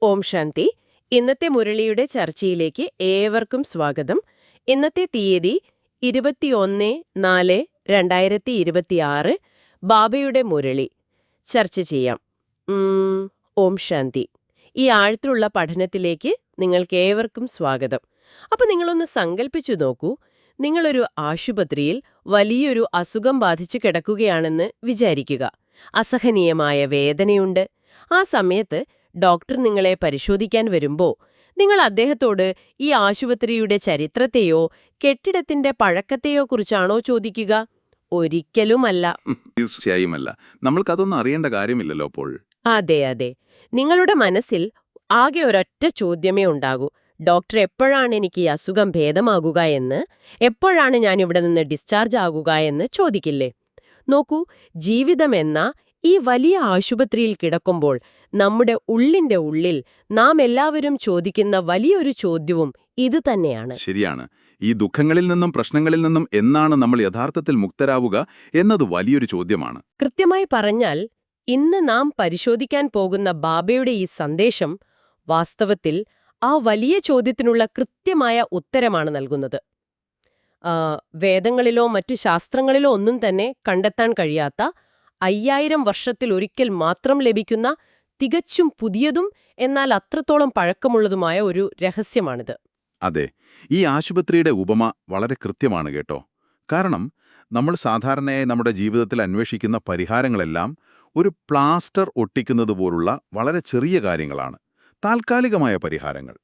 ഓം ശാന്തി. ഇന്നത്തെ മുരളിയുടെ ചർച്ചയിലേക്ക് ഏവർക്കും സ്വാഗതം. ഇന്നത്തെ തീയതി 21/4/2026. ബാബയുടെ മുരളി ചർച്ച ചെയ്യാം. ഓം ശാന്തി. ഈ ആഴത്തിലുള്ള പഠനത്തിലേക്ക് നിങ്ങൾക്ക് ഏവർക്കും സ്വാഗതം. അപ്പൊ നിങ്ങളൊന്ന് സങ്കല്പിച്ചു നോക്കൂ. നിങ്ങളൊരു ആശുപത്രിയിൽ വലിയൊരു അസുഖം ബാധിച്ച് കിടക്കുകയാണെന്ന് വിചാരിക്കുക. അസഹനീയമായ വേദനയുണ്ട്. ആ സമയത്ത് ഡോക്ടർ നിങ്ങളെ പരിശോധിക്കാൻ വരുമ്പോ നിങ്ങൾ അദ്ദേഹത്തോട് ഈ ആശുപത്രിയുടെ ചരിത്രത്തെയോ കെട്ടിടത്തിന്റെ പഴക്കത്തെയോ കുറിച്ചാണോ ചോദിക്കുക? ഒരിക്കലുമല്ല. തീർച്ചയായുമല്ല. നമ്മൾക്കതൊന്നും അറിയേണ്ട കാര്യമില്ലല്ലോ അപ്പോൾ. അതെ അതെ. നിങ്ങളുടെ മനസ്സിൽ ആകെ ഒരൊറ്റ ചോദ്യമേ ഉണ്ടാകൂ. ഡോക്ടർ എപ്പോഴാണ് എനിക്ക് ഈ അസുഖം ഭേദമാകുക എന്ന്, എപ്പോഴാണ് ഞാൻ ഇവിടെ നിന്ന് ഡിസ്ചാർജ് ആകുക എന്ന് ചോദിക്കില്ലേ? നോക്കൂ, ജീവിതമെന്ന ഈ വലിയ ആശുപത്രിയിൽ കിടക്കുമ്പോൾ നമ്മുടെ ഉള്ളിന്റെ ഉള്ളിൽ നാം എല്ലാവരും ചോദിക്കുന്ന വലിയൊരു ചോദ്യവും ഇത് തന്നെയാണ്. ശരിയാണ്. ഈ ദുഃഖങ്ങളിൽ നിന്നും പ്രശ്നങ്ങളിൽ നിന്നും എന്നാണ് നമ്മൾ യഥാർത്ഥത്തിൽ മുക്തരാവുക എന്നത് വലിയൊരു ചോദ്യമാണ്. കൃത്യമായി പറഞ്ഞാൽ, ഇന്ന് നാം പരിശോധിക്കാൻ പോകുന്ന ബാബയുടെ ഈ സന്ദേശം വാസ്തവത്തിൽ ആ വലിയ ചോദ്യത്തിനുള്ള കൃത്യമായ ഉത്തരമാണ് നൽകുന്നത്. വേദങ്ങളിലോ മറ്റു ശാസ്ത്രങ്ങളിലോ ഒന്നും തന്നെ കണ്ടെത്താൻ കഴിയാത്ത 5000 വർഷത്തിലൊരിക്കൽ മാത്രം ലഭിക്കുന്ന തികച്ചും പുതിയതും എന്നാൽ അത്രത്തോളം പഴക്കമുള്ളതുമായ ഒരു രഹസ്യമാണിത്. അതെ, ഈ ആശുപത്രിയുടെ ഉപമ വളരെ കൃത്യമാണ് കേട്ടോ. കാരണം നമ്മൾ സാധാരണയായി നമ്മുടെ ജീവിതത്തിൽ അന്വേഷിക്കുന്ന പരിഹാരങ്ങളെല്ലാം ഒരു പ്ലാസ്റ്റർ ഒട്ടിക്കുന്നത് പോലുള്ള വളരെ ചെറിയ കാര്യങ്ങളാണ്, താൽക്കാലികമായ പരിഹാരങ്ങൾ.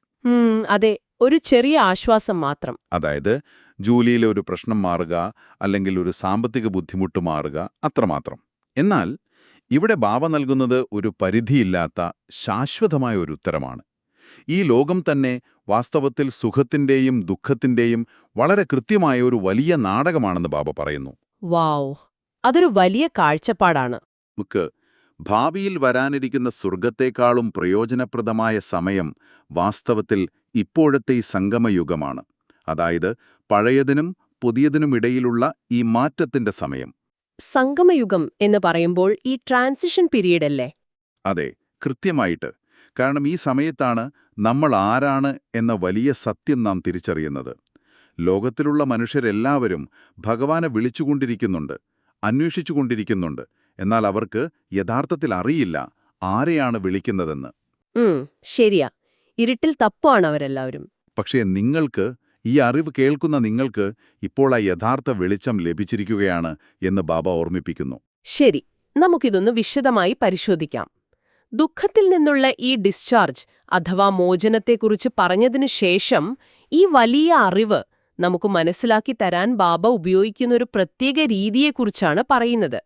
അതെ, ഒരു ചെറിയ ആശ്വാസം മാത്രം. അതായത് ജോലിയിലെ ഒരു പ്രശ്നം മാറുക, അല്ലെങ്കിൽ ഒരു സാമ്പത്തിക ബുദ്ധിമുട്ട് മാറുക, അത്രമാത്രം. എന്നാൽ ഇവിടെ ബാബ നൽകുന്നത് ഒരു പരിധിയില്ലാത്ത ശാശ്വതമായ ഒരു ഉത്തരമാണ്. ഈ ലോകം തന്നെ വാസ്തവത്തിൽ സുഖത്തിന്റെയും ദുഃഖത്തിന്റെയും വളരെ കൃത്യമായ ഒരു വലിയ നാടകമാണെന്ന് ബാബ പറയുന്നു. വാവ്, അതൊരു വലിയ കാഴ്ചപ്പാടാണ്. നമുക്ക് ഭാവിയിൽ വരാനിരിക്കുന്ന സ്വർഗത്തെക്കാളും പ്രയോജനപ്രദമായ സമയം വാസ്തവത്തിൽ ഇപ്പോഴത്തെ ഈ സംഗമയുഗമാണ്. അതായത് പഴയതിനും പുതിയതിനുമിടയിലുള്ള ഈ മാറ്റത്തിന്റെ സമയം. സംഗമയുഗം എന്ന് പറയുമ്പോൾ ഈ ട്രാൻസിഷൻ പീരീഡ് അല്ലേ? അതെ, കൃത്യമായിട്ട്. കാരണം ഈ സമയത്താണ് നമ്മൾ ആരാണ് എന്ന വലിയ സത്യം നാം തിരിച്ചറിയുന്നത്. ലോകത്തിലുള്ള മനുഷ്യരെല്ലാവരും ഭഗവാനെ വിളിച്ചുകൊണ്ടിരിക്കുന്നുണ്ട്, അന്വേഷിച്ചുകൊണ്ടിരിക്കുന്നുണ്ട്. എന്നാൽ അവർക്ക് യഥാർത്ഥത്തിൽ അറിയില്ല ആരെയാണ് വിളിക്കുന്നതെന്ന്. ശരിയാ, ഇരുട്ടിൽ തപ്പാണ് അവരെല്ലാവരും. പക്ഷേ നിങ്ങൾക്ക്, ഈ അറിവ് കേൾക്കുന്ന നിങ്ങൾക്ക് ഇപ്പോൾ ആ യഥാർത്ഥ വെളിച്ചം ലഭിച്ചിരിക്കുകയാണ് എന്ന് ബാബ ഓർമ്മിപ്പിക്കുന്നു. ശരി, നമുക്കിതൊന്ന് വിശദമായി പരിശോധിക്കാം. ദുഃഖത്തിൽ നിന്നുള്ള ഈ ഡിസ്ചാർജ് അഥവാ മോചനത്തെക്കുറിച്ച് പറഞ്ഞതിനു ശേഷം ഈ വലിയ അറിവ് നമുക്ക് മനസ്സിലാക്കി തരാൻ ബാബ ഉപയോഗിക്കുന്നൊരു പ്രത്യേക രീതിയെക്കുറിച്ചാണ് പറയുന്നത്.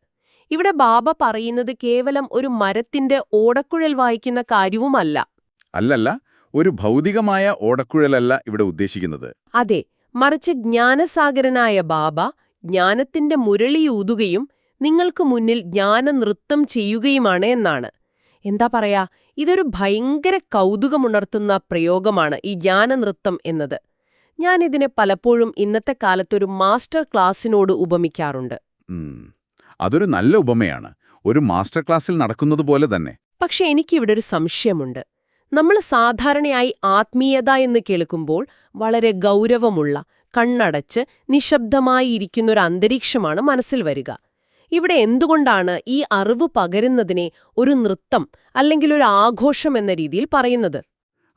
ഇവിടെ ബാബ പറയുന്നത് കേവലം ഒരു മരത്തിന്റെ ഓടക്കുഴൽ വായിക്കുന്ന കാര്യവുമല്ല. അല്ലല്ല, ഒരു ഭൗതികമായ ഓടക്കുഴലല്ല ഇവിടെ ഉദ്ദേശിക്കുന്നത്. അതെ, മറിച്ച് ജ്ഞാനസാഗരനായ ബാബ ജ്ഞാനത്തിന്റെ മുരളിയൂതുകയും നിങ്ങൾക്ക് മുന്നിൽ ജ്ഞാനനൃത്തം ചെയ്യുകയുമാണ് എന്നാണ്. എന്താ പറയാ, ഇതൊരു ഭയങ്കര കൗതുകമുണർത്തുന്ന പ്രയോഗമാണ് ഈ ജ്ഞാനനൃത്തം എന്നത്. ഞാനിതിനെ പലപ്പോഴും ഇന്നത്തെ കാലത്തൊരു മാസ്റ്റർ ക്ലാസ്സിനോട് ഉപമിക്കാറുണ്ട്. അതൊരു നല്ല ഉപമയാണ്, ഒരു മാസ്റ്റർ ക്ലാസ്സിൽ നടക്കുന്നത് പോലെ തന്നെ. പക്ഷെ എനിക്കിവിടെ ഒരു സംശയമുണ്ട്. നമ്മൾ സാധാരണയായി ആത്മീയത എന്ന് കേൾക്കുമ്പോൾ വളരെ ഗൗരവമുള്ള, കണ്ണടച്ച് നിശബ്ദമായി ഇരിക്കുന്നൊരു അന്തരീക്ഷമാണ് മനസ്സിൽ വരിക. ഇവിടെ എന്തുകൊണ്ടാണ് ഈ അറിവ് പകരുന്നതിനെ ഒരു നൃത്തം അല്ലെങ്കിൽ ഒരു ആഘോഷം എന്ന രീതിയിൽ പറയുന്നത്?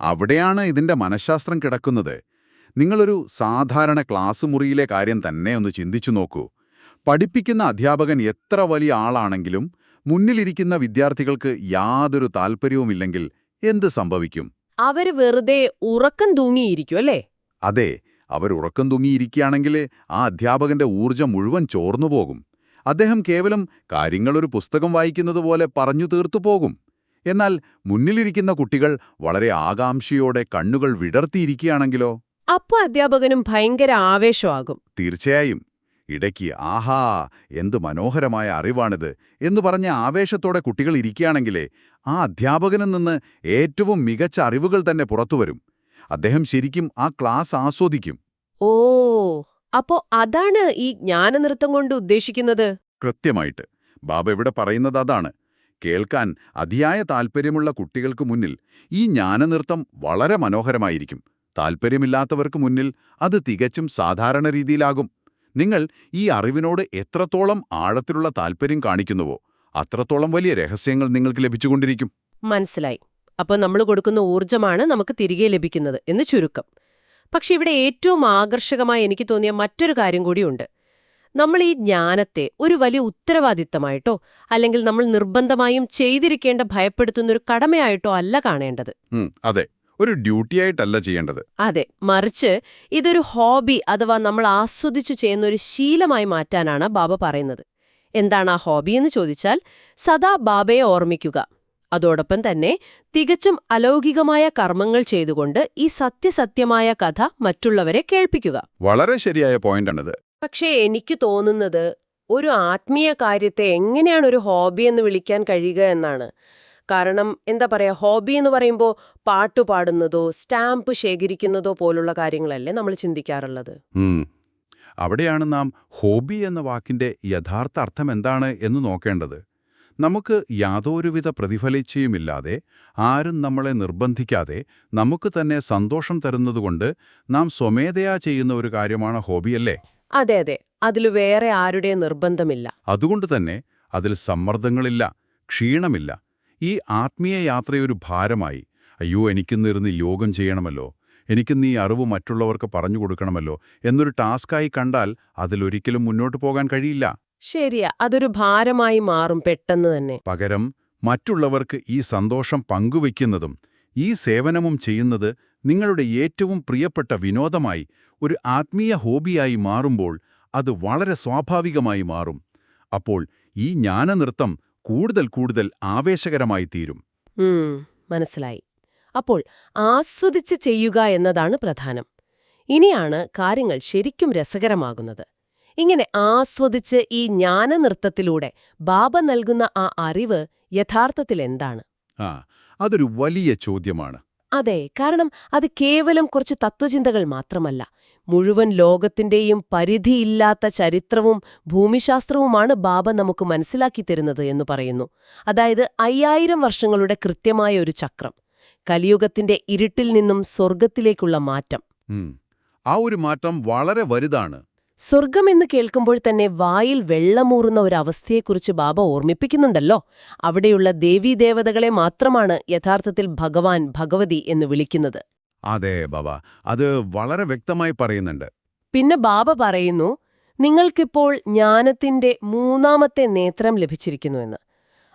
അവിടെയാണ് ഇതിന്റെ മനഃശാസ്ത്രം കിടക്കുന്നത്. നിങ്ങളൊരു സാധാരണ ക്ലാസ് മുറിയിലെ കാര്യം തന്നെ ഒന്ന് ചിന്തിച്ചു നോക്കൂ. പഠിപ്പിക്കുന്ന അധ്യാപകൻ എത്ര വലിയ ആളാണെങ്കിലും മുന്നിലിരിക്കുന്ന വിദ്യാർത്ഥികൾക്ക് യാതൊരു താൽപ്പര്യവുമില്ലെങ്കിൽ എന്ത് സംഭവിക്കും? അവര് വെറുതെ ഉറക്കം തൂങ്ങിയിരിക്കും അല്ലേ? അതെ, അവർ ഉറക്കം തൂങ്ങിയിരിക്കുകയാണെങ്കിൽ ആ അധ്യാപകന്റെ ഊർജ്ജം മുഴുവൻ ചോർന്നുപോകും. അദ്ദേഹം കേവലം കാര്യങ്ങളൊരു പുസ്തകം വായിക്കുന്നത് പോലെ പറഞ്ഞു തീർത്തു പോകും. എന്നാൽ മുന്നിലിരിക്കുന്ന കുട്ടികൾ വളരെ ആകാംക്ഷയോടെ കണ്ണുകൾ വിടർത്തിയിരിക്കുകയാണെങ്കിലോ? അപ്പോൾ അധ്യാപകനും ഭയങ്കര ആവേശമാകും. തീർച്ചയായും. ഇടയ്ക്ക് ആഹാ, എന്തു മനോഹരമായ അറിവാണിത് എന്ന് പറഞ്ഞ ആവേശത്തോടെ കുട്ടികൾ ഇരിക്കുകയാണെങ്കിലേ ആ അധ്യാപകനിൽ നിന്ന് ഏറ്റവും മികച്ച അറിവുകൾ തന്നെ പുറത്തുവരും. അദ്ദേഹം ശരിക്കും ആ ക്ലാസ് ആസ്വദിക്കും. ഓ, അപ്പോ അതാണ് ഈ ജ്ഞാനനൃത്തം കൊണ്ട് ഉദ്ദേശിക്കുന്നത്? കൃത്യമായിട്ട് ബാബ ഇവിടെ പറയുന്നത് അതാണ്. കേൾക്കാൻ അതിയായ താൽപ്പര്യമുള്ള കുട്ടികൾക്ക് മുന്നിൽ ഈ ജ്ഞാനനൃത്തം വളരെ മനോഹരമായിരിക്കും. താൽപ്പര്യമില്ലാത്തവർക്ക് മുന്നിൽ അത് തികച്ചും സാധാരണ രീതിയിലാകും. നിങ്ങൾ ഈ അറിവിനോട് എത്രത്തോളം ആഴത്തിലുള്ള താൽപ്പര്യം കാണിക്കുന്നുവോ അത്രത്തോളം വലിയ രഹസ്യങ്ങൾ നിങ്ങൾക്ക് ലഭിച്ചുകൊണ്ടിരിക്കും. മനസ്സിലായി. അപ്പോൾ നമ്മൾ കൊടുക്കുന്ന ഊർജ്ജമാണ് നമുക്ക് തിരികെ ലഭിക്കുന്നത് എന്ന് ചുരുക്കം. പക്ഷെ ഇവിടെ ഏറ്റവും ആകർഷകമായി എനിക്ക് തോന്നിയ മറ്റൊരു കാര്യം കൂടിയുണ്ട്. നമ്മൾ ഈ ജ്ഞാനത്തെ ഒരു വലിയ ഉത്തരവാദിത്തമായിട്ടോ അല്ലെങ്കിൽ നമ്മൾ നിർബന്ധമായും ചെയ്തിരിക്കേണ്ട ഭയപ്പെടുത്തുന്നൊരു കടമയായിട്ടോ അല്ല കാണേണ്ടത്. അതെ, ഒരു ഡ്യൂട്ടിയായിട്ടല്ല ചെയ്യേണ്ടത്. അതെ, മറിച്ച് ഇതൊരു ഹോബി അഥവാ നമ്മൾ ആസ്വദിച്ചു ചെയ്യുന്ന ഒരു ശീലമായി മാറ്റാനാണ് ബാബ പറയുന്നത്. എന്താണ് ആ ഹോബി എന്ന് ചോദിച്ചാൽ, സദാ ബാബയെ ഓർമ്മിക്കുക. അതോടൊപ്പം തന്നെ തികച്ചും അലൗകികമായ കർമ്മങ്ങൾ ചെയ്തുകൊണ്ട് ഈ സത്യസത്യമായ കഥ മറ്റുള്ളവരെ കേൾപ്പിക്കുക. വളരെ ശരിയായ പോയിന്റാണിത്. പക്ഷേ എനിക്ക് തോന്നുന്നത് ഒരു ആത്മീയ കാര്യത്തെ എങ്ങനെയാണ് ഒരു ഹോബി എന്ന് വിളിക്കാൻ കഴിയുക എന്നാണ്. കാരണം എന്താ പറയാ, ഹോബി എന്ന് പറയുമ്പോൾ പാട്ടുപാടുന്നതോ സ്റ്റാമ്പ് ശേഖരിക്കുന്നതോ പോലുള്ള കാര്യങ്ങളല്ലേ നമ്മൾ ചിന്തിക്കാറുള്ളത്. അവിടെയാണ് നാം ഹോബി എന്ന വാക്കിന്റെ യഥാർത്ഥ അർത്ഥം എന്താണ് എന്ന് നോക്കേണ്ടത്. നമുക്ക് യാതൊരുവിധ പ്രതിഫലേച്ഛയുമില്ലാതെ, ആരും നമ്മളെ നിർബന്ധിക്കാതെ നമുക്ക് തന്നെ സന്തോഷം തരുന്നതുകൊണ്ട് നാം സ്വമേധയാ ചെയ്യുന്ന ഒരു കാര്യമാണ് ഹോബിയല്ലേ? അതെ അതെ, അതിൽ വേറെ ആരുടെ നിർബന്ധമില്ല. അതുകൊണ്ട് തന്നെ അതിൽ സമ്മർദ്ദങ്ങളില്ല, ക്ഷീണമില്ല. ഈ ആത്മീയ യാത്രയൊരു ഭാരമായി, അയ്യോ എനിക്കിന്നിരുന്ന് യോഗം ചെയ്യണമല്ലോ, എനിക്കിന്ന് ഈ അറിവ് മറ്റുള്ളവർക്ക് പറഞ്ഞു കൊടുക്കണമല്ലോ എന്നൊരു ടാസ്കായി കണ്ടാൽ അതിലൊരിക്കലും മുന്നോട്ടു പോകാൻ കഴിയില്ല. ശരിയാ, അതൊരു ഭാരമായി മാറും പെട്ടെന്ന് തന്നെ. പകരം മറ്റുള്ളവർക്ക് ഈ സന്തോഷം പങ്കുവയ്ക്കുന്നതും ഈ സേവനവും ചെയ്യുന്നത് നിങ്ങളുടെ ഏറ്റവും പ്രിയപ്പെട്ട വിനോദമായി, ഒരു ആത്മീയ ഹോബിയായി മാറുമ്പോൾ അത് വളരെ സ്വാഭാവികമായി മാറും. അപ്പോൾ ഈ ജ്ഞാനനൃത്തം കൂടുതൽ കൂടുതൽ ആവേശകരമായി തീരും. മനസ്സിലായി. അപ്പോൾ ആസ്വദിച്ച് ചെയ്യുക എന്നതാണ് പ്രധാനം. ഇനിയാണ് കാര്യങ്ങൾ ശരിക്കും രസകരമാകുന്നത്. ഇങ്ങനെ ആസ്വദിച്ച് ഈ ജ്ഞാനനൃത്തത്തിലൂടെ ബാബ നൽകുന്ന ആ അറിവ് യഥാർത്ഥത്തിൽ എന്താണ്? അതൊരു വലിയ ചോദ്യമാണ്. അതെ, കാരണം അത് കേവലം കുറച്ച് തത്വചിന്തകൾ മാത്രമല്ല, മുഴുവൻ ലോകത്തിന്റെയും പരിധിയില്ലാത്ത ചരിത്രവും ഭൂമിശാസ്ത്രവുമാണ് ബാബ നമുക്ക് മനസ്സിലാക്കി തരുന്നത് എന്ന് പറയുന്നു. അതായത് 5000 വർഷങ്ങളുടെ കൃത്യമായ ഒരു ചക്രം, കലിയുഗത്തിന്റെ ഇരുട്ടിൽ നിന്നും സ്വർഗത്തിലേക്കുള്ള മാറ്റം. ആ ഒരു മാറ്റം വളരെ വലുതാണ്. സ്വർഗമെന്ന് കേൾക്കുമ്പോൾ തന്നെ വായിൽ വെള്ളമൂറുന്ന ഒരവസ്ഥയെക്കുറിച്ച് ബാബ ഓർമ്മിപ്പിക്കുന്നുണ്ടല്ലോ. അവിടെയുള്ള ദേവീദേവതകളെ മാത്രമാണ് യഥാർത്ഥത്തിൽ ഭഗവാൻ, ഭഗവതി എന്ന് വിളിക്കുന്നത്. അതെ ബാബ, അത് വളരെ വ്യക്തമായി പറയുന്നുണ്ട്. പിന്നെ ബാബ പറയുന്നു, നിങ്ങൾക്കിപ്പോൾ ജ്ഞാനത്തിന്റെ 3ാമത്തെ നേത്രം ലഭിച്ചിരിക്കുന്നുവെന്ന്.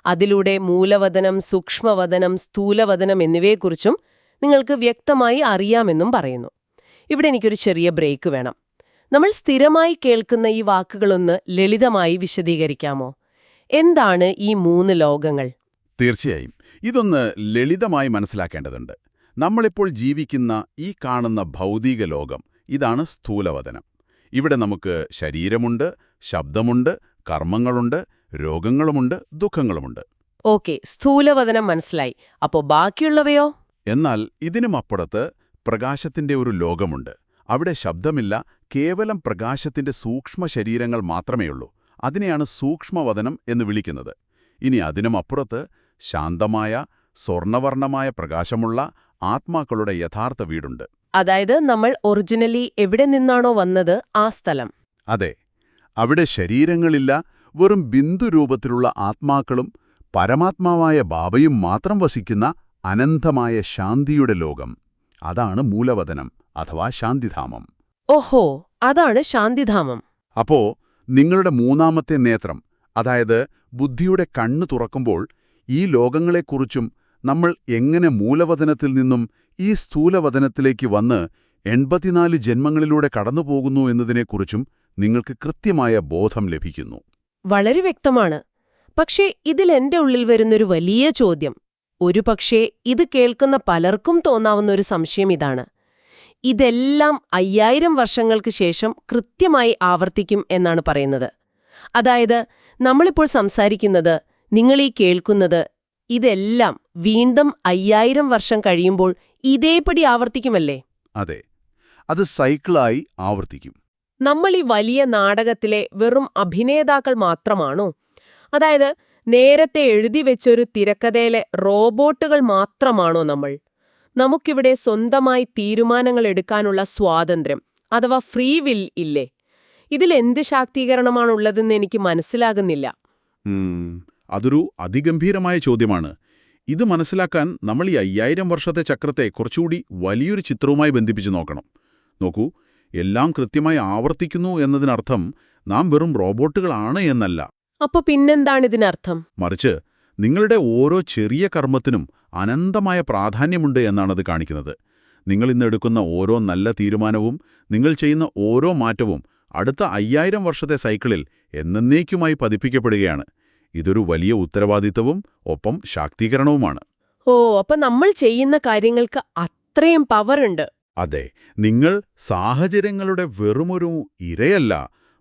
അതിലൂടെ മൂലവദനം, സൂക്ഷ്മവദനം, സ്ഥൂലവദനം എന്നിവയെക്കുറിച്ചും നിങ്ങൾക്ക് വ്യക്തമായി അറിയാമെന്നും പറയുന്നു. ഇവിടെ എനിക്കൊരു ചെറിയ ബ്രേക്ക് വേണം. നമ്മൾ സ്ഥിരമായി കേൾക്കുന്ന ഈ വാക്കുകളൊന്ന് ലളിതമായി വിശദീകരിക്കാമോ? എന്താണ് ഈ 3 ലോകങ്ങൾ? തീർച്ചയായും ഇതൊന്ന് ലളിതമായി മനസ്സിലാക്കേണ്ടതുണ്ട്. നമ്മളിപ്പോൾ ജീവിക്കുന്ന ഈ കാണുന്ന ഭൗതിക ലോകം, ഇതാണ് സ്ഥൂലവദനം. ഇവിടെ നമുക്ക് ശരീരമുണ്ട്, ശബ്ദമുണ്ട്, കർമ്മങ്ങളുണ്ട്, രോഗങ്ങളുമുണ്ട്, ദുഃഖങ്ങളുമുണ്ട്. ഓക്കെ, സ്ഥൂലവദനം മനസ്സിലായി. അപ്പോ ബാക്കിയുള്ളവയോ? എന്നാൽ ഇതിനുമപ്പുറത്ത് പ്രകാശത്തിന്റെ ഒരു ലോകമുണ്ട്. അവിടെ ശബ്ദമില്ല, കേവലം പ്രകാശത്തിന്റെ സൂക്ഷ്മ ശരീരങ്ങൾ മാത്രമേയുള്ളൂ. അതിനെയാണ് സൂക്ഷ്മവദനം എന്ന് വിളിക്കുന്നത്. ഇനി അതിനുമപ്പുറത്ത് ശാന്തമായ, സ്വർണവർണ്ണമായ പ്രകാശമുള്ള ആത്മാക്കളുടെ യഥാർത്ഥ വീടുണ്ട്. അതായത് നമ്മൾ ഒറിജിനലി എവിടെ നിന്നാണോ വന്നത് ആ സ്ഥലം. അതെ, അവിടെ ശരീരങ്ങളില്ല, വെറും ബിന്ദുരൂപത്തിലുള്ള ആത്മാക്കളും പരമാത്മാവായ ബാബയും മാത്രം വസിക്കുന്ന അനന്തമായ ശാന്തിയുടെ ലോകം. അതാണ് മൂലവദനം അഥവാ ശാന്തിധാമം. ഓഹോ, അതാണ് ശാന്തിധാമം. അപ്പോ നിങ്ങളുടെ 3ാമത്തെ നേത്രം, അതായത് ബുദ്ധിയുടെ കണ്ണ് തുറക്കുമ്പോൾ ഈ ലോകങ്ങളെക്കുറിച്ചും നമ്മൾ എങ്ങനെ മൂലവദനത്തിൽ നിന്നും ഈ സ്ഥൂലവദനത്തിലേക്ക് വന്ന് 84 ജന്മങ്ങളിലൂടെ കടന്നുപോകുന്നു എന്നതിനെക്കുറിച്ചും നിങ്ങൾക്ക് കൃത്യമായ ബോധം ലഭിക്കുന്നു. വളരെ വ്യക്തമാണ്. പക്ഷേ ഇതിൽ എന്റെ ഉള്ളിൽ വരുന്നൊരു വലിയ ചോദ്യം, ഒരുപക്ഷേ ഇത് കേൾക്കുന്ന പലർക്കും തോന്നാവുന്നൊരു സംശയം ഇതാണ്. ഇതെല്ലാം 5000 വർഷങ്ങൾക്ക് ശേഷം കൃത്യമായി ആവർത്തിക്കും എന്നാണ് പറയുന്നത്. അതായത് നമ്മളിപ്പോൾ സംസാരിക്കുന്നത്, നിങ്ങളീ കേൾക്കുന്നത്, ഇതെല്ലാം വീണ്ടും 5000 വർഷം കഴിയുമ്പോൾ ഇതേപടി ആവർത്തിക്കുമല്ലേ? അതെ, അത് സൈക്കിളായി ആവർത്തിക്കും. നമ്മൾ ഈ വലിയ നാടകത്തിലെ വെറും അഭിനേതാക്കൾ മാത്രമാണോ? അതായത് നേരത്തെ എഴുതി വെച്ചൊരു തിരക്കഥയിലെ റോബോട്ടുകൾ മാത്രമാണോ നമ്മൾ? നമുക്കിവിടെ സ്വന്തമായി തീരുമാനങ്ങൾ എടുക്കാനുള്ള സ്വാതന്ത്ര്യം അഥവാ ഫ്രീ വിൽ ഇല്ലേ? ഇതിലെന്ത് ശാക്തീകരണമാണുള്ളതെന്ന് എനിക്ക് മനസ്സിലാകുന്നില്ല. അതൊരു അതിഗംഭീരമായ ചോദ്യമാണ്. ഇത് മനസ്സിലാക്കാൻ നമ്മൾ ഈ 5000 വർഷത്തെ ചക്രത്തെ കുറച്ചുകൂടി വലിയൊരു ചിത്രവുമായി ബന്ധിപ്പിച്ച് നോക്കണം. നോക്കൂ, എല്ലാം കൃത്യമായി ആവർത്തിക്കുന്നു എന്നതിനർത്ഥം നാം വെറും റോബോട്ടുകളാണ് എന്നല്ല. അപ്പൊ പിന്നെന്താണിതിനർത്ഥം? മറിച്ച് നിങ്ങളുടെ ഓരോ ചെറിയ കർമ്മത്തിനും അനന്തമായ പ്രാധാന്യമുണ്ട് എന്നാണത് കാണിക്കുന്നത്. നിങ്ങൾ ഇന്ന് എടുക്കുന്ന ഓരോ നല്ല തീരുമാനവും, നിങ്ങൾ ചെയ്യുന്ന ഓരോ മാറ്റവും അടുത്ത 5000 വർഷത്തെ സൈക്കിളിൽ എന്നേക്കുമായി പതിപ്പിക്കപ്പെടുകയാണ്. ഇതൊരു വലിയ ഉത്തരവാദിത്തവും ഒപ്പം ശാക്തീകരണവുമാണ്. ഓ, അപ്പൊ നമ്മൾ ചെയ്യുന്ന കാര്യങ്ങൾക്ക് അത്രയും പവറുണ്ട്. അതെ, നിങ്ങൾ സാഹചര്യങ്ങളുടെ വെറുമൊരു ഇരയല്ല,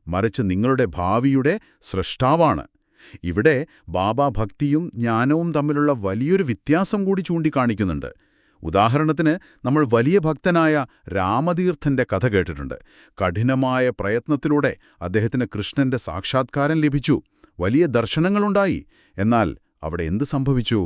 മറിച്ച് നിങ്ങളുടെ ഭാവിയുടെ സൃഷ്ടാവാണ്. ഇവിടെ ബാബ ഭക്തിയും ജ്ഞാനവും തമ്മിലുള്ള വലിയൊരു വ്യത്യാസം കൂടി ചൂണ്ടിക്കാണിക്കുന്നുണ്ട്. ഉദാഹരണത്തിന്, നമ്മൾ വലിയ ഭക്തനായ രാമതീർത്ഥന്റെ കഥ കേട്ടിട്ടുണ്ട്. കഠിനമായ പ്രയത്നത്തിലൂടെ അദ്ദേഹത്തിന് കൃഷ്ണന്റെ സാക്ഷാത്കാരം ലഭിച്ചു, വലിയ ദർശനങ്ങളുണ്ടായി. എന്നാൽ അവിടെ എന്ത് സംഭവിച്ചു?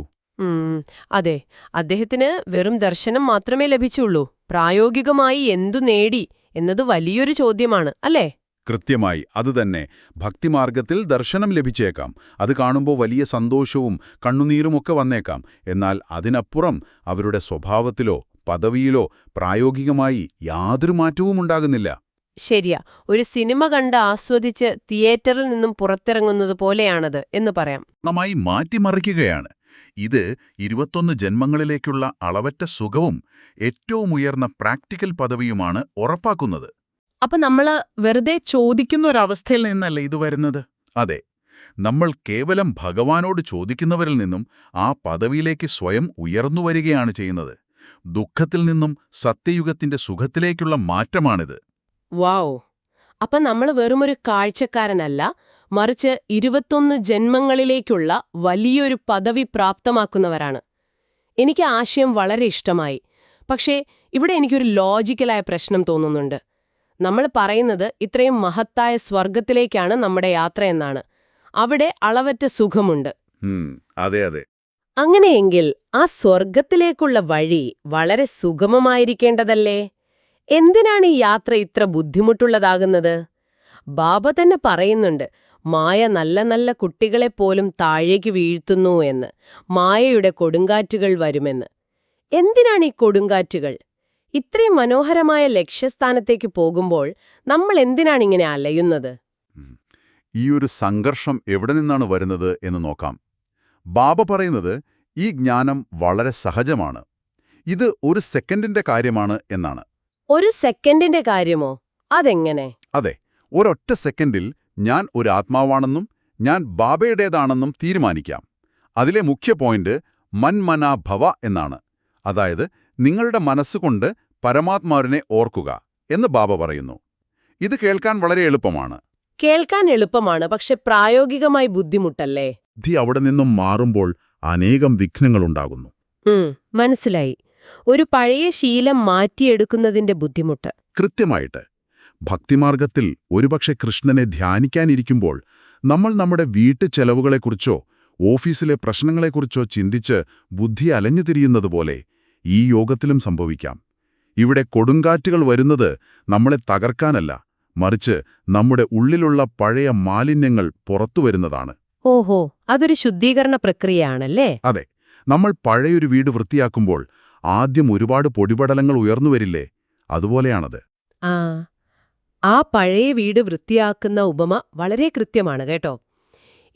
അതെ, അദ്ദേഹത്തിന് വെറും ദർശനം മാത്രമേ ലഭിച്ചുള്ളൂ. പ്രായോഗികമായി എന്തു നേടി എന്നത് വലിയൊരു ചോദ്യമാണ്, അല്ലേ? കൃത്യമായി അതുതന്നെ. ഭക്തിമാർഗത്തിൽ ദർശനം ലഭിച്ചേക്കാം, അത് കാണുമ്പോൾ വലിയ സന്തോഷവും കണ്ണുനീരുമൊക്കെ വന്നേക്കാം. എന്നാൽ അതിനപ്പുറം അവരുടെ സ്വഭാവത്തിലോ പദവിയിലോ പ്രായോഗികമായി യാതൊരു മാറ്റവും ഉണ്ടാകുന്നില്ല. ശരിയാ, ഒരു സിനിമ കണ്ട് ആസ്വദിച്ച് തിയേറ്ററിൽ നിന്നും പുറത്തിറങ്ങുന്നത് പോലെയാണത് എന്ന് പറയാം. നന്നായി മാറ്റിമറിക്കുകയാണ്. ഇത് 21 ജന്മങ്ങളിലേക്കുള്ള അളവറ്റ സുഖവും ഏറ്റവും ഉയർന്ന പ്രാക്ടിക്കൽ പദവിയുമാണ് ഉറപ്പാക്കുന്നത്. അപ്പൊ നമ്മള് വെറുതെ ചോദിക്കുന്ന ഒരവസ്ഥയിൽ നിന്നല്ല ഇത് വരുന്നത്. അതെ, നമ്മൾ കേവലം ഭഗവാനോട് ചോദിക്കുന്നവരിൽ നിന്നും ആ പദവിയിലേക്ക് സ്വയം ഉയർന്നുവരികയാണ് ചെയ്യുന്നത്. ദുഃഖത്തിൽ നിന്നും സത്യയുഗത്തിന്റെ സുഖത്തിലേക്കുള്ള മാറ്റമാണിത്. വാവ്! അപ്പൊ നമ്മൾ വെറുമൊരു കാഴ്ചക്കാരനല്ല, മറിച്ച് 21 ജന്മങ്ങളിലേക്കുള്ള വലിയൊരു പദവി പ്രാപ്തമാക്കുന്നവരാണ്. എനിക്ക് ആശയം വളരെ ഇഷ്ടമായി. പക്ഷേ ഇവിടെ എനിക്കൊരു ലോജിക്കലായ പ്രശ്നം തോന്നുന്നുണ്ട്. നമ്മൾ പറയുന്നത് ഇത്രയും മഹത്തായ സ്വർഗത്തിലേക്കാണ് നമ്മുടെ യാത്രയെന്നാണ്. അവിടെ അളവറ്റ സുഖമുണ്ട്. അതെ അതെ. അങ്ങനെയെങ്കിൽ ആ സ്വർഗത്തിലേക്കുള്ള വഴി വളരെ സുഗമമായിരിക്കേണ്ടതല്ലേ? എന്തിനാണ് ഈ യാത്ര ഇത്ര ബുദ്ധിമുട്ടുള്ളതാകുന്നത്? ബാബ തന്നെ പറയുന്നുണ്ട്, മായ നല്ല നല്ല കുട്ടികളെപ്പോലും താഴേക്ക് വീഴ്ത്തുന്നു എന്ന്, മായയുടെ കൊടുങ്കാറ്റുകൾ വരുമെന്ന്. എന്തിനാണ് ഈ കൊടുങ്കാറ്റുകൾ? ഇത്രയും മനോഹരമായ ലക്ഷ്യസ്ഥാനത്തേക്ക് പോകുമ്പോൾ നമ്മൾ എന്തിനാണിങ്ങനെ അലയുന്നത്? ഈ ഒരു സംഘർഷം എവിടെ നിന്നാണ് വരുന്നത് എന്ന് നോക്കാം. ബാബ പറയുന്നത് ഈ ജ്ഞാനം വളരെ സഹജമാണ്, ഇത് ഒരു സെക്കൻഡിന്റെ കാര്യമാണ് എന്നാണ്. ഒരു സെക്കൻഡിന്റെ കാര്യമോ? അതെങ്ങനെ? അതെ, ഒരൊറ്റ സെക്കൻഡിൽ ഞാൻ ഒരു ആത്മാവാണെന്നും ഞാൻ ബാബയുടേതാണെന്നും തീരുമാനിക്കാം. അതിലെ മുഖ്യ പോയിന്റ് മൻമനാ ഭവ എന്നാണ്. അതായത് നിങ്ങളുടെ മനസ്സുകൊണ്ട് പരമാത്മാവിനെ ഓർക്കുക എന്ന് ബാബ പറയുന്നു. ഇത് കേൾക്കാൻ വളരെ എളുപ്പമാണ്. കേൾക്കാൻ എളുപ്പമാണ്, പക്ഷെ പ്രായോഗികമായി ബുദ്ധിമുട്ടല്ലേ? ബുദ്ധി അവിടെ നിന്നും മാറുമ്പോൾ അനേകം വിഘ്നങ്ങളുണ്ടാകുന്നു. മനസ്സിലായി. ഒരു പഴയ ശീലം മാറ്റിയെടുക്കുന്നതിന്റെ ബുദ്ധിമുട്ട്. കൃത്യമായിട്ട്. ഭക്തിമാർഗത്തിൽ ഒരുപക്ഷെ കൃഷ്ണനെ ധ്യാനിക്കാനിരിക്കുമ്പോൾ നമ്മൾ നമ്മുടെ വീട്ടു ചെലവുകളെക്കുറിച്ചോ ഓഫീസിലെ പ്രശ്നങ്ങളെക്കുറിച്ചോ ചിന്തിച്ച് ബുദ്ധി അലഞ്ഞുതിരിയുന്നതുപോലെ ഈ യോഗത്തിലും സംഭവിക്കാം. ഇവിടെ കൊടുങ്കാറ്റുകൾ വരുന്നത് നമ്മളെ തകർക്കാനല്ല, മറിച്ച് നമ്മുടെ ഉള്ളിലുള്ള പഴയ മാലിന്യങ്ങൾ പുറത്തുവരുന്നതാണ്. ഓഹോ, അതൊരു ശുദ്ധീകരണ പ്രക്രിയയാണല്ലേ? അതെ, നമ്മൾ പഴയൊരു വീട് വൃത്തിയാക്കുമ്പോൾ ആദ്യം ഒരുപാട് പൊടിപടലങ്ങൾ ഉയർന്നുവരില്ലേ? അതുപോലെയാണത്. ആ പഴയ വീട് വൃത്തിയാക്കുന്ന ഉപമ വളരെ കൃത്യമാണ് കേട്ടോ.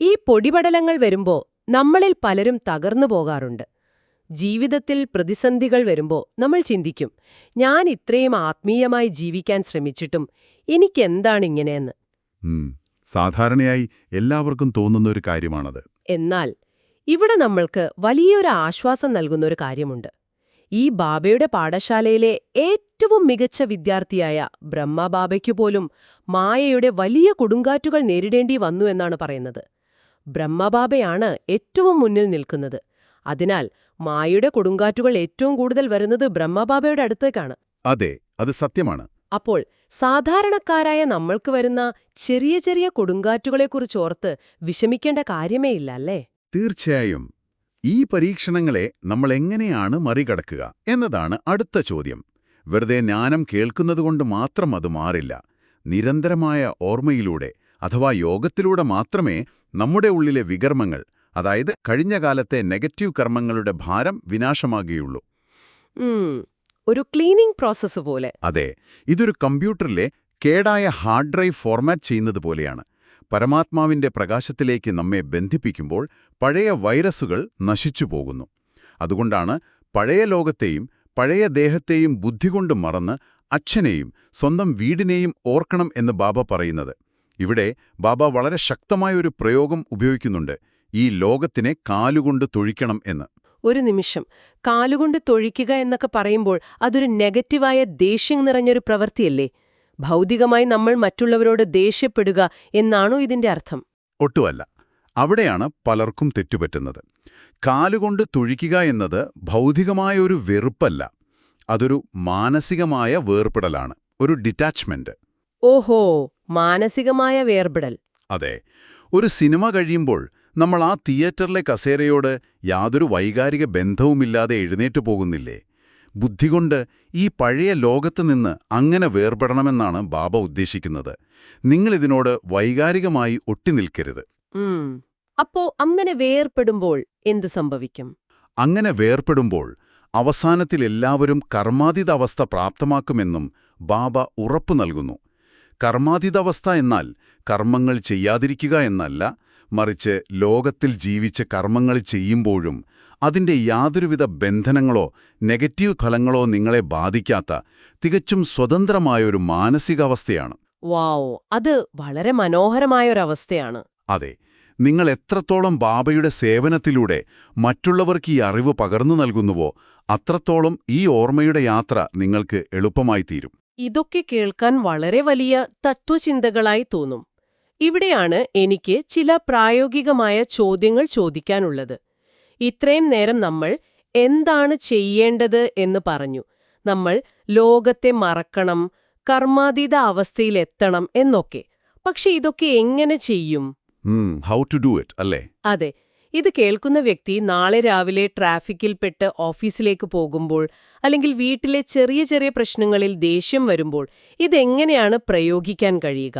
ഈ പൊടിപടലങ്ങൾ വരുമ്പോ നമ്മളിൽ പലരും തകർന്നു പോകാറുണ്ട്. ജീവിതത്തിൽ പ്രതിസന്ധികൾ വരുമ്പോൾ നമ്മൾ ചിന്തിക്കും, ഞാൻ ഇത്രയും ആത്മീയമായി ജീവിക്കാൻ ശ്രമിച്ചിട്ടും എനിക്കെന്താണിങ്ങനെയെന്ന്. സാധാരണയായി എല്ലാവർക്കും തോന്നുന്നൊരു കാര്യമാണത്. എന്നാൽ ഇവിടെ നമ്മൾക്ക് വലിയൊരു ആശ്വാസം നൽകുന്നൊരു കാര്യമുണ്ട്. ഈ ബാബയുടെ പാഠശാലയിലെ ഏറ്റവും മികച്ച വിദ്യാർത്ഥിയായ ബ്രഹ്മബാബയ്ക്കു പോലും മായയുടെ വലിയ കൊടുങ്കാറ്റുകൾ നേരിടേണ്ടി വന്നു എന്നാണ് പറയുന്നത്. ബ്രഹ്മബാബയാണ് ഏറ്റവും മുന്നിൽ നിൽക്കുന്നത്. അതിനാൽ മായയുടെ കൊടുങ്കാറ്റുകൾ ഏറ്റവും കൂടുതൽ വരുന്നത് ബ്രഹ്മബാബയുടെ അടുത്തേക്കാണ്. അതെ, അത് സത്യമാണ്. അപ്പോൾ സാധാരണക്കാരായ നമ്മൾക്ക് വരുന്ന ചെറിയ ചെറിയ കൊടുങ്കാറ്റുകളെക്കുറിച്ചോർത്ത് വിഷമിക്കേണ്ട കാര്യമേ ഇല്ല അല്ലേ? തീർച്ചയായും. ഈ പരീക്ഷണങ്ങളെ നമ്മൾ എങ്ങനെയാണ് മറികടക്കുക എന്നതാണ് അടുത്ത ചോദ്യം. വെറുതെ ജ്ഞാനം കേൾക്കുന്നതുകൊണ്ട് മാത്രം അത് മാറില്ല. നിരന്തരമായ ഓർമ്മയിലൂടെ അഥവാ യോഗത്തിലൂടെ മാത്രമേ നമ്മുടെ ഉള്ളിലെ വികർമ്മങ്ങൾ, അതായത് കഴിഞ്ഞ കാലത്തെ നെഗറ്റീവ് കർമ്മങ്ങളുടെ ഭാരം വിനാശമാകുകയുള്ളൂ. ഒരു ക്ലീനിംഗ് പ്രോസസ്സ് പോലെ. അതെ, ഇതൊരു കമ്പ്യൂട്ടറിലെ കേടായ ഹാർഡ് ഡ്രൈവ് ഫോർമാറ്റ് ചെയ്യുന്നത് പോലെയാണ്. പരമാത്മാവിന്റെ പ്രകാശത്തിലേക്ക് നമ്മെ ബന്ധിപ്പിക്കുമ്പോൾ പഴയ വൈറസുകൾ നശിച്ചുപോകുന്നു. അതുകൊണ്ടാണ് പഴയ ലോകത്തെയും പഴയ ദേഹത്തെയും ബുദ്ധികൊണ്ട് മറന്ന് അച്ഛനെയും സ്വന്തം വീടിനെയും ഓർക്കണം എന്ന് ബാബ പറയുന്നത്. ഇവിടെ ബാബ വളരെ ശക്തമായൊരു പ്രയോഗം ഉപയോഗിക്കുന്നുണ്ട്. ഈ ലോകത്തിനെ കാലുകൊണ്ട് തൊഴിക്കണം എന്ന്. ഒരു നിമിഷം, കാലുകൊണ്ട് തൊഴിക്കുക എന്നൊക്കെ പറയുമ്പോൾ അതൊരു നെഗറ്റീവായ ദേഷ്യം നിറഞ്ഞൊരു പ്രവൃത്തിയല്ലേ? ഭൗതികമായി നമ്മൾ മറ്റുള്ളവരോട് ദേഷ്യപ്പെടുക എന്നാണോ ഇതിന്റെ അർത്ഥം? ഒട്ടുമല്ല. അവിടെയാണ് പലർക്കും തെറ്റുപറ്റുന്നത്. കാലുകൊണ്ട് തൊഴിക്കുക എന്നത് ഭൗതികമായ ഒരു വെറുപ്പല്ല. അതൊരു മാനസികമായ വേർപെടലാണ്, ഒരു ഡിറ്റാച്ച്മെന്റ്. ഓഹോ, മാനസികമായ വേർപെടൽ. അതെ. ഒരു സിനിമ കഴിയുമ്പോൾ നമ്മൾ ആ തിയേറ്ററിലെ കസേരയോട് യാതൊരു വൈകാരിക ബന്ധവുമില്ലാതെ എഴുന്നേറ്റു പോകുന്നില്ലേ? ബുദ്ധികൊണ്ട് ഈ പഴയ ലോകത്ത് നിന്ന് അങ്ങനെ വേർപെടണമെന്നാണ് ബാബ ഉദ്ദേശിക്കുന്നത്. നിങ്ങളിതിനോട് വൈകാരികമായി ഒട്ടിനിൽക്കരുത്. അപ്പോ അങ്ങനെ വേർപെടുമ്പോൾ എന്ത് സംഭവിക്കും? അങ്ങനെ വേർപെടുമ്പോൾ അവസാനത്തിൽ എല്ലാവരും കർമാതീതാവസ്ഥ പ്രാപ്തമാക്കുമെന്നും ബാബ ഉറപ്പു നൽകുന്നു. കർമാതീതാവസ്ഥ എന്നാൽ കർമ്മങ്ങൾ ചെയ്യാതിരിക്കുക എന്നല്ല, മറിച്ച് ലോകത്തിൽ ജീവിച്ച് കർമ്മങ്ങൾ ചെയ്യുമ്പോഴും അതിന്റെ യാതൊരുവിധ ബന്ധനങ്ങളോ നെഗറ്റീവ് ഫലങ്ങളോ നിങ്ങളെ ബാധിക്കാത്ത തികച്ചും സ്വതന്ത്രമായൊരു മാനസികാവസ്ഥയാണ്. വാവ്, അത് വളരെ മനോഹരമായൊരവസ്ഥയാണ്. അതെ. നിങ്ങൾ എത്രത്തോളം ബാബയുടെ സേവനത്തിലൂടെ മറ്റുള്ളവർക്ക് ഈ അറിവ് പകർന്നു നൽകുന്നുവോ അത്രത്തോളം ഈ ഓർമ്മയുടെ യാത്ര നിങ്ങൾക്ക് എളുപ്പമായി തീരും. ഇതൊക്കെ കേൾക്കാൻ വളരെ വലിയ തത്വചിന്തകളായി തോന്നും. ഇവിടെയാണ് എനിക്ക് ചില പ്രായോഗികമായ ചോദ്യങ്ങൾ ചോദിക്കാനുള്ളത്. ഇത്രയും നേരം നമ്മൾ എന്താണ് ചെയ്യേണ്ടത് എന്ന് പറഞ്ഞു. നമ്മൾ ലോകത്തെ മറക്കണം, കർമാതീത അവസ്ഥയിലെത്തണം എന്നൊക്കെ. പക്ഷെ ഇതൊക്കെ എങ്ങനെ ചെയ്യും? ഹൗ ടു ഡു ഇറ്റ്, അല്ലേ? അതെ. ഇത് കേൾക്കുന്ന വ്യക്തി നാളെ രാവിലെ ട്രാഫിക്കിൽപ്പെട്ട് ഓഫീസിലേക്ക് പോകുമ്പോൾ, അല്ലെങ്കിൽ വീട്ടിലെ ചെറിയ ചെറിയ പ്രശ്നങ്ങളിൽ ദേഷ്യം വരുമ്പോൾ ഇതെങ്ങനെയാണ് പ്രയോഗിക്കാൻ കഴിയുക?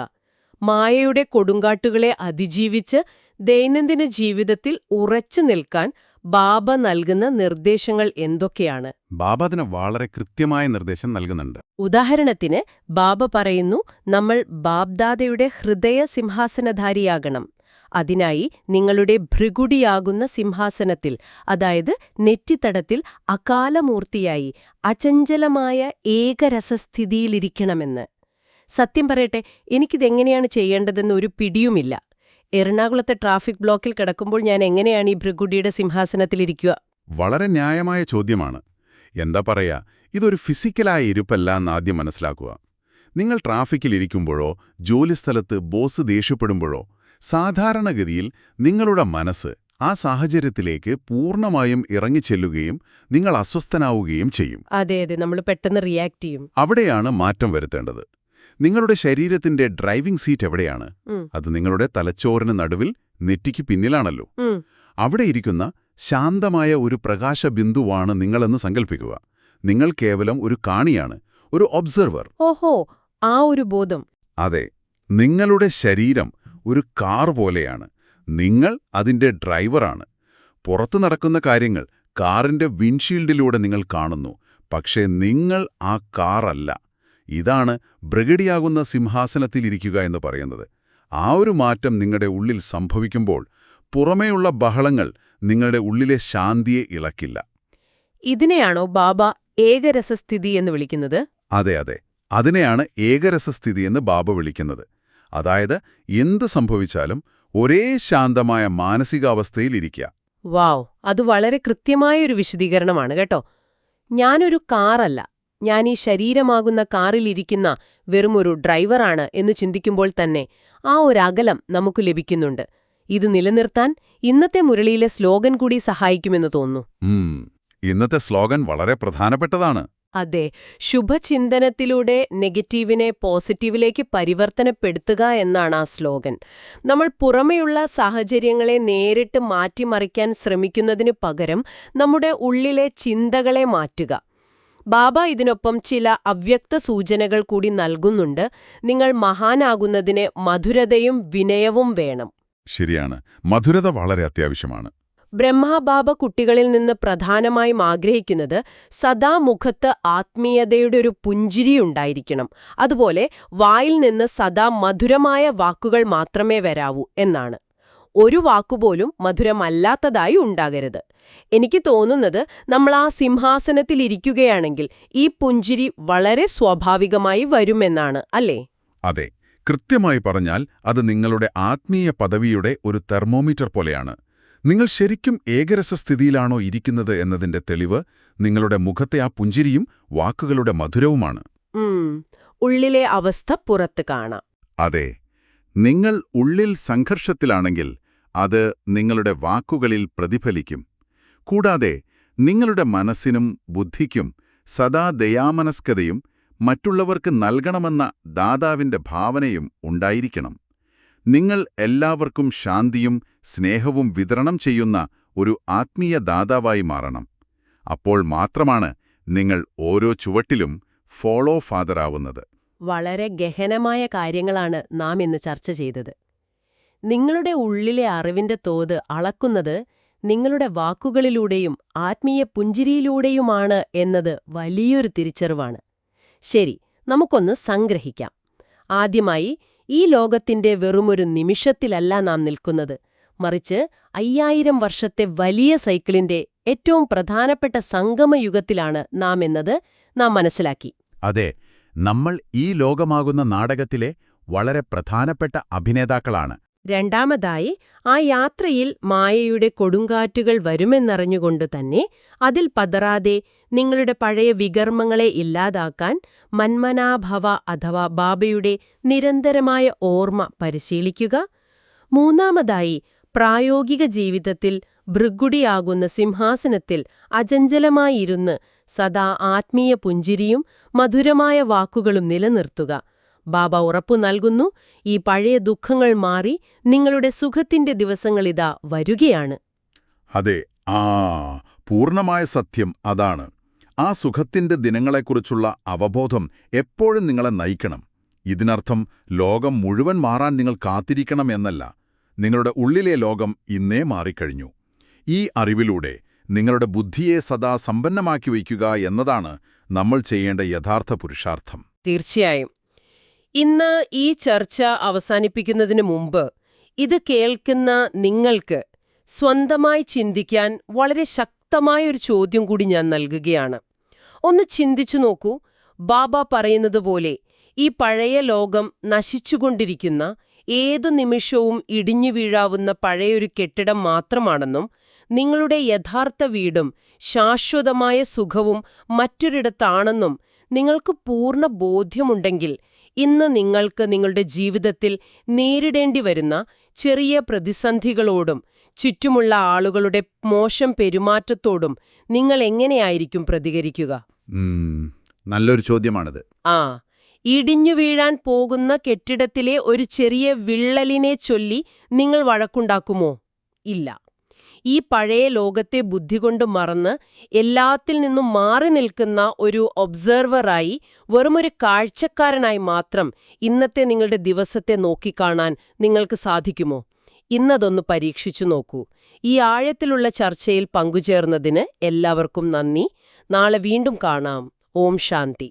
മായയുടെ കൊടുങ്കാട്ടുകളെ അതിജീവിച്ച് ദൈനംദിന ജീവിതത്തിൽ ഉറച്ചു നിൽക്കാൻ ബാബ നൽകുന്ന നിർദ്ദേശങ്ങൾ എന്തൊക്കെയാണ്? ബാബ അതിന് വളരെ കൃത്യമായ നിർദ്ദേശം നൽകുന്നുണ്ട്. ഉദാഹരണത്തിന് ബാബ പറയുന്നു, നമ്മൾ ബാബ്ദാദയുടെ ഹൃദയ സിംഹാസനധാരിയാകണം. അതിനായി നിങ്ങളുടെ ഭൃഗുടിയാകുന്ന സിംഹാസനത്തിൽ, അതായത് നെറ്റിത്തടത്തിൽ അകാലമൂർത്തിയായി അചഞ്ചലമായ ഏകരസസ്ഥിതിയിലിരിക്കണമെന്ന്. സത്യം പറയട്ടെ, എനിക്കിതെങ്ങനെയാണ് ചെയ്യേണ്ടതെന്ന് ഒരു പിടിയുമില്ല. എറണാകുളത്തെ ട്രാഫിക് ബ്ലോക്കിൽ കിടക്കുമ്പോൾ ഞാൻ എങ്ങനെയാണ് ഈ ഭൃഗുടിയുടെ സിംഹാസനത്തിലിരിക്കുക? വളരെ ന്യായമായ ചോദ്യമാണ്. എന്താ പറയാ, ഇതൊരു ഫിസിക്കലായ ഇരിപ്പല്ല എന്നാദ്യം മനസ്സിലാക്കുക. നിങ്ങൾ ട്രാഫിക്കിലിരിക്കുമ്പോഴോ ജോലിസ്ഥലത്ത് ബോസ് ദേഷ്യപ്പെടുമ്പോഴോ സാധാരണഗതിയിൽ നിങ്ങളുടെ മനസ്സ് ആ സാഹചര്യത്തിലേക്ക് പൂർണ്ണമായും ഇറങ്ങിച്ചെല്ലുകയും നിങ്ങൾ അസ്വസ്ഥനാവുകയും ചെയ്യും. അതെ, നമ്മൾ പെട്ടെന്ന് റിയാക്ട് ചെയ്യും. അവിടെയാണ് മാറ്റം വരുത്തേണ്ടത്. നിങ്ങളുടെ ശരീരത്തിന്റെ ഡ്രൈവിംഗ് സീറ്റ് എവിടെയാണ്? അത് നിങ്ങളുടെ തലച്ചോറിന് നടുവിൽ നെറ്റിക്ക് പിന്നിലാണല്ലോ. അവിടെ ഇരിക്കുന്ന ശാന്തമായ ഒരു പ്രകാശബിന്ദുവാണ് നിങ്ങളെന്ന് സങ്കല്പിക്കുക. നിങ്ങൾ കേവലം ഒരു കാണിയാണ്, ഒരു ഒബ്സർവർ. ഓഹോ, ആ ഒരു ബോധം. അതെ. നിങ്ങളുടെ ശരീരം ഒരു കാർ പോലെയാണ്. നിങ്ങൾ അതിന്റെ ഡ്രൈവറാണ്. പുറത്തു നടക്കുന്ന കാര്യങ്ങൾ കാറിന്റെ വിൻഷീൽഡിലൂടെ നിങ്ങൾ കാണുന്നു. പക്ഷേ നിങ്ങൾ ആ കാറല്ല. ഇതാണ് ബ്രിഗഡിയാകുന്ന സിംഹാസനത്തിലിരിക്കുക എന്ന് പറയുന്നത്. ആ ഒരു മാറ്റം നിങ്ങളുടെ ഉള്ളിൽ സംഭവിക്കുമ്പോൾ പുറമേയുള്ള ബഹളങ്ങൾ നിങ്ങളുടെ ഉള്ളിലെ ശാന്തിയെ ഇളക്കില്ല. ഇതിനെയാണോ ബാബ ഏകരസസ്ഥിതി എന്ന് വിളിക്കുന്നത്? അതെ, അതെ. അതിനെയാണ് ഏകരസസ്ഥിതി എന്ന് ബാബ വിളിക്കുന്നത്. അതായത് എന്ത് സംഭവിച്ചാലും ഒരേ ശാന്തമായ മാനസികാവസ്ഥയിലിരിക്കുക. വാവ്, അത് വളരെ കൃത്യമായൊരു വിശദീകരണമാണ് കേട്ടോ. ഞാനൊരു കാറല്ല, ഞാൻ ഈ ശരീരമാകുന്ന കാറിലിരിക്കുന്ന വെറുമൊരു ഡ്രൈവറാണ് എന്ന് ചിന്തിക്കുമ്പോൾ തന്നെ ആ ഒരകലം നമുക്ക് ലഭിക്കുന്നുണ്ട്. ഇത് നിലനിർത്താൻ ഇന്നത്തെ മുരളിയിലെ സ്ലോഗൻ കൂടി സഹായിക്കുമെന്ന് തോന്നുന്നു. ഇന്നത്തെ സ്ലോഗൻ വളരെ പ്രധാനപ്പെട്ടതാണ്. അതെ, ശുഭചിന്തനത്തിലൂടെ നെഗറ്റീവിനെ പോസിറ്റീവിലേക്ക് പരിവർത്തനപ്പെടുത്തുക എന്നാണ് ആ സ്ലോഗൻ. നമ്മൾ പുറമെയുള്ള സാഹചര്യങ്ങളെ നേരിട്ട് മാറ്റിമറിക്കാൻ ശ്രമിക്കുന്നതിനു പകരം നമ്മുടെ ഉള്ളിലെ ചിന്തകളെ മാറ്റുക. ബാബ ഇതിനൊപ്പം ചില അവ്യക്ത സൂചനകൾ കൂടി നൽകുന്നുണ്ട്. നിങ്ങൾ മഹാനാകുന്നതിന് മധുരതയും വിനയവും വേണം. ശരിയാണ്, മധുരത വളരെ അത്യാവശ്യമാണ്. ബ്രഹ്മബാബ കുട്ടികളിൽ നിന്ന് പ്രധാനമായും ആഗ്രഹിക്കുന്നത് സദാ മുഖത്ത് ആത്മീയതയുടെ ഒരു പുഞ്ചിരിയുണ്ടായിരിക്കണം. അതുപോലെ വായിൽ നിന്ന് സദാ മധുരമായ വാക്കുകൾ മാത്രമേ വരാവൂ എന്നാണ്. ഒരു വാക്കുപോലും മധുരമല്ലാത്തതായി ഉണ്ടാകരുത്. എനിക്ക് തോന്നുന്നത് നമ്മൾ ആ സിംഹാസനത്തിലിരിക്കുകയാണെങ്കിൽ ഈ പുഞ്ചിരി വളരെ സ്വാഭാവികമായി വരുമെന്നാണ്, അല്ലേ? അതെ, കൃത്യമായി പറഞ്ഞാൽ അത് നിങ്ങളുടെ ആത്മീയ പദവിയുടെ ഒരു തെർമോമീറ്റർ പോലെയാണ്. നിങ്ങൾ ശരിക്കും ഏകരസസ്ഥിതിയിലാണോ ഇരിക്കുന്നത് എന്നതിന്റെ തെളിവ് നിങ്ങളുടെ മുഖത്തെ ആ പുഞ്ചിരിയും വാക്കുകളുടെ മധുരവുമാണ്. ഉള്ളിലെ അവസ്ഥ പുറത്ത് കാണാം. അതെ, നിങ്ങൾ ഉള്ളിൽ സംഘർഷത്തിലാണെങ്കിൽ അത് നിങ്ങളുടെ വാക്കുകളിൽ പ്രതിഫലിക്കും. കൂടാതെ നിങ്ങളുടെ മനസ്സിനും ബുദ്ധിക്കും സദാ ദയാമനസ്കതയും മറ്റുള്ളവർക്ക് നൽകണമെന്ന ദാതാവിന്റെ ഭാവനയും ഉണ്ടായിരിക്കണം. നിങ്ങൾ എല്ലാവർക്കും ശാന്തിയും സ്നേഹവും വിതരണം ചെയ്യുന്ന ഒരു ആത്മീയ ദാതാവായി മാറണം. അപ്പോൾ മാത്രമാണ് നിങ്ങൾ ഓരോ ചുവട്ടിലും ഫോളോ ഫാദറാവുന്നത്. വളരെ ഗഹനമായ കാര്യങ്ങളാണ് നാം ഇന്ന് ചർച്ച ചെയ്തത്. നിങ്ങളുടെ ഉള്ളിലെ അറിവിന്റെ തോത് അളക്കുന്നത് നിങ്ങളുടെ വാക്കുകളിലൂടെയും ആത്മീയ പുഞ്ചിരിയിലൂടെയുമാണ് എന്നത് വലിയൊരു തിരിച്ചറിവാണ്. ശരി, നമുക്കൊന്ന് സംഗ്രഹിക്കാം. ആദ്യമായി, ഈ ലോകത്തിന്റെ വെറുമൊരു നിമിഷത്തിലല്ല നാം നിൽക്കുന്നത്, മറിച്ച് 5000 വർഷത്തെ വലിയ സൈക്കിളിന്റെ ഏറ്റവും പ്രധാനപ്പെട്ട സംഗമയുഗത്തിലാണ് നാം എന്നത് നാം മനസ്സിലാക്കി. അതെ, നമ്മൾ ഈ ലോകമാകുന്ന നാടകത്തിലെ വളരെ പ്രധാനപ്പെട്ട അഭിനേതാക്കളാണ്. രണ്ടാമതായി, ആ യാത്രയിൽ മായയുടെ കൊടുങ്കാറ്റുകൾ വരുമെന്നറിഞ്ഞുകൊണ്ട് തന്നെ അതിൽ പതറാതെ നിങ്ങളുടെ പഴയ വികർമ്മങ്ങളെ ഇല്ലാതാക്കാൻ മന്മനാഭവ അഥവാ ബാബയുടെ നിരന്തരമായ ഓർമ്മ പരിശീലിക്കുക. മൂന്നാമതായി, പ്രായോഗിക ജീവിതത്തിൽ ഭൃഗുടിയാകുന്ന സിംഹാസനത്തിൽ അചഞ്ചലമായിരുന്ന് സദാ ആത്മീയ പുഞ്ചിരിയും മധുരമായ വാക്കുകളും നിലനിർത്തുക. ബാബ ഉറപ്പു നൽകുന്നു, ഈ പഴയ ദുഃഖങ്ങൾ മാറി നിങ്ങളുടെ സുഖത്തിന്റെ ദിവസങ്ങളിതാ വരികയാണ്. അതെ, പൂർണ്ണമായ സത്യം അതാണ്. ആ സുഖത്തിന്റെ ദിനങ്ങളെക്കുറിച്ചുള്ള അവബോധം എപ്പോഴും നിങ്ങളെ നയിക്കണം. ഇതിനർത്ഥം ലോകം മുഴുവൻ മാറാൻ നിങ്ങൾ കാത്തിരിക്കണം എന്നല്ല. നിങ്ങളുടെ ഉള്ളിലെ ലോകം ഇന്നേ മാറിക്കഴിഞ്ഞു. ഈ അറിവിലൂടെ നിങ്ങളുടെ ബുദ്ധിയെ സദാ സമ്പന്നമാക്കി വയ്ക്കുക എന്നതാണ് നമ്മൾ ചെയ്യേണ്ട യഥാർത്ഥ പുരുഷാർത്ഥം. തീർച്ചയായും. ഇന്ന് ഈ ചർച്ച അവസാനിപ്പിക്കുന്നതിന് മുമ്പ് ഇത് കേൾക്കുന്ന നിങ്ങൾക്ക് സ്വന്തമായി ചിന്തിക്കാൻ വളരെ ശക്തമായൊരു ചോദ്യം കൂടി ഞാൻ നൽകുകയാണ്. ഒന്ന് ചിന്തിച്ചു നോക്കൂ. ബാബ പറയുന്നത് പോലെ ഈ പഴയ ലോകം നശിച്ചുകൊണ്ടിരിക്കുന്ന, ഏതു നിമിഷവും ഇടിഞ്ഞു വീഴാവുന്ന പഴയൊരു കെട്ടിടം മാത്രമാണെന്നും നിങ്ങളുടെ യഥാർത്ഥ വീടും ശാശ്വതമായ സുഖവും മറ്റൊരിടത്താണെന്നും നിങ്ങൾക്ക് പൂർണ്ണ ബോധ്യമുണ്ടെങ്കിൽ ഇന്ന് നിങ്ങൾക്ക് നിങ്ങളുടെ ജീവിതത്തിൽ നേരിടേണ്ടി വരുന്ന ചെറിയ പ്രതിസന്ധികളോടും ചുറ്റുമുള്ള ആളുകളുടെ മോശം പെരുമാറ്റത്തോടും നിങ്ങൾ എങ്ങനെയായിരിക്കും പ്രതികരിക്കുക? നല്ലൊരു ചോദ്യമാണിത്. ഇടിഞ്ഞു വീഴാൻ പോകുന്ന കെട്ടിടത്തിലെ ഒരു ചെറിയ വിള്ളലിനെ ചൊല്ലി നിങ്ങൾ വഴക്കുണ്ടാക്കുമോ? ഇല്ല. ഈ പഴയ ലോകത്തെ ബുദ്ധികൊണ്ട് മറന്ന് എല്ലാത്തിൽ നിന്നും മാറി നിൽക്കുന്ന ഒരു ഒബ്സർവറായി, വെറുമൊരു കാഴ്ചക്കാരനായി മാത്രം ഇന്നത്തെ നിങ്ങളുടെ ദിവസത്തെ നോക്കിക്കാണാൻ നിങ്ങൾക്ക് സാധിക്കുമോ? ഇന്നതൊന്ന് പരീക്ഷിച്ചു നോക്കൂ. ഈ ആഴത്തിലുള്ള ചർച്ചയിൽ പങ്കുചേർന്നതിന് എല്ലാവർക്കും നന്ദി. നാളെ വീണ്ടും കാണാം. ഓം ശാന്തി.